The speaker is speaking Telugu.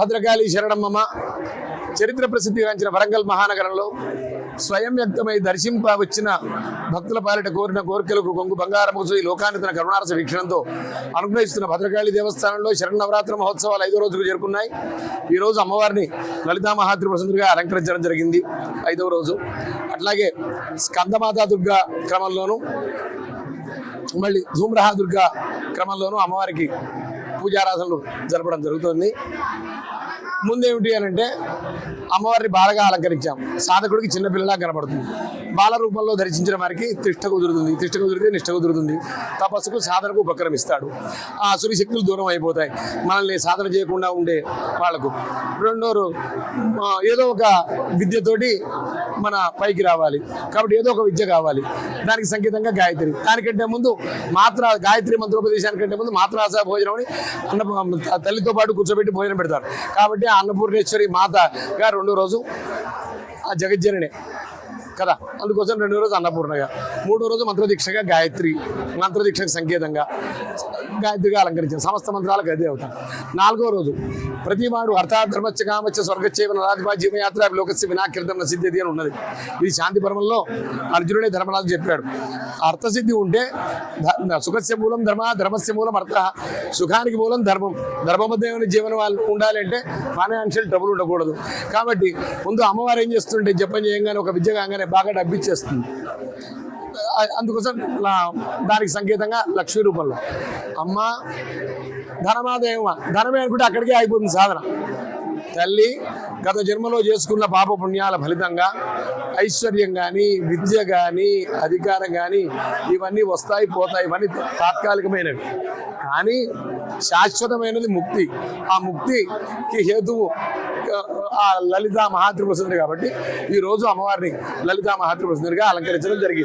భద్రకాళి శరణమ్మ చరిత్ర ప్రసిద్ధిగాంచిన వరంగల్ మహానగరంలో స్వయం వ్యక్తమై దర్శింప వచ్చిన భక్తుల పాలిట కోరిన కోరికలకు కొంగు బంగారము ఈ లోకాన్ని తన కరుణారస వీక్షణంతో అనుగ్రహిస్తున్న భద్రకాళి దేవస్థానంలో శరన్నవరాత్రి మహోత్సవాలు 5వ రోజుకు చేరుకున్నాయి. ఈ రోజు అమ్మవారిని లలితా మహాత్రిపుర సుందరిగా అలంకరించడం జరిగింది 5వ రోజు. అట్లాగే స్కందమాతా దుర్గా క్రమంలోను మళ్ళీ ధూమ్రహా దుర్గా క్రమంలోనూ అమ్మవారికి పూజారాధనలు జరపడం జరుగుతుంది. ముందేమిటి అని అంటే అమ్మవారిని బాలగా అలంకరించాం. సాధకుడికి చిన్నపిల్లలా కనబడుతుంది. బాల రూపంలో దర్శించిన వారికి తిష్ట కుదురుతుంది. తిష్ట కుదిరితే నిష్ట కుదురుతుంది. తపస్సుకు సాధనకు ఉపక్రమిస్తాడు. ఆ అసురి శక్తులు దూరం అయిపోతాయి. మనల్ని సాధన చేయకుండా ఉండే వాళ్లకు రెండోరు ఏదో ఒక విద్యతోటి మన పైకి రావాలి కాబట్టి ఏదో ఒక విద్య కావాలి. దానికి సంకేతంగా గాయత్రి. దానికంటే ముందు గాయత్రి మంత్రోపదేశానికంటే ముందు మాత్రాస భోజనం అని తల్లితో పాటు కూర్చోబెట్టి భోజనం పెడతారు. కాబట్టి ఆ అన్నపూర్ణేశ్వరి మాతగా 2వ రోజు ఆ జగజ్జననే కదా, అందుకోసం 2వ రోజు అన్నపూర్ణగా, 3వ రోజు మంత్రదీక్షగా గాయత్రి, మంత్రదీక్షకు సంకేతంగా గాయత్రిగా అలంకరించారు. సమస్త మంత్రాలకు అదే అవుతాం. 4వ రోజు ప్రతివాడు అర్థాత్ ధర్మచ్చ కామచ్చ స్వర్గచ్చేవ నరాధిపాజ్యమయాత్ర లోకస్య వినాకీర్తం సిద్ధిది అని ఉన్నది. ఇది శాంతి పర్వంలో అర్జునుడే ధర్మరాజు చెప్పాడు. అర్థసిద్ధి ఉంటే సుఖస్య మూలం ధర్మ, ధర్మస్య మూలం అర్థ, సుఖానికి మూలం ధర్మం. ధర్మబద్ధమైన జీవనం వాళ్ళు ఉండాలి అంటే ఫైనాన్షియల్ ట్రబుల్ ఉండకూడదు. కాబట్టి ముందు అమ్మవారు ఏం చేస్తుంటే జపం చేయంగానే ఒక విద్య కాగానే బాగా డబ్బిచ్చేస్తుంది. అందుకోసం దానికి సంకేతంగా లక్ష్మీ రూపంలో అమ్మ ధనమాదేవ, ధనమే అనుకుంటే అక్కడికే అయిపోతుంది సాధన. తల్లి గత జన్మలో చేసుకున్న పాప పుణ్యాల ఫలితంగా ఐశ్వర్యం కానీ, విద్య కానీ, అధికారం కానీ ఇవన్నీ వస్తాయి పోతాయి. ఇవన్నీ తాత్కాలికమైనవి. కానీ శాశ్వతమైనది ముక్తి. ఆ ముక్తికి హేతువు ఆ లలితా మహాత్రిపుర సుందరి. కాబట్టి ఈరోజు అమ్మవారిని లలితా మహాత్రిపుర సుందరిగా అలంకరించడం జరిగింది.